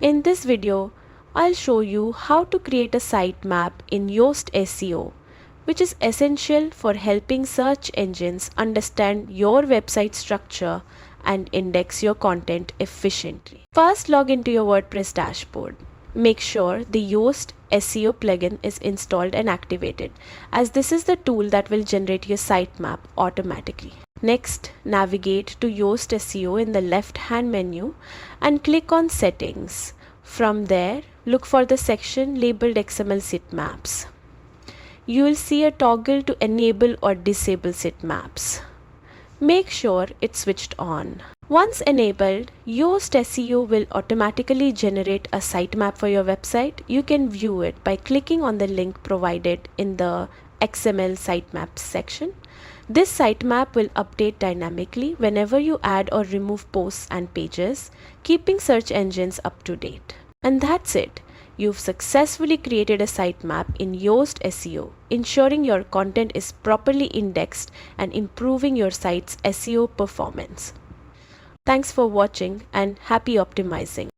In this video, I'll show you how to create a sitemap in Yoast SEO, which is essential for helping search engines understand your website structure and index your content efficiently. First, log into your WordPress dashboard. Make sure the Yoast SEO plugin is installed and activated, as this is the tool that will generate your sitemap automatically. Next, navigate to Yoast SEO in the left-hand menu and click on Settings. From there, look for the section labeled XML sitemaps. You will see a toggle to enable or disable sitemaps. Make sure it's switched on. Once enabled, Yoast SEO will automatically generate a sitemap for your website. You can view it by clicking on the link provided in the XML sitemaps section. This sitemap will update dynamically whenever you add or remove posts and pages, keeping search engines up to date. And that's it. You've successfully created a sitemap in Yoast SEO, ensuring your content is properly indexed and improving your site's SEO performance. Thanks for watching and happy optimizing.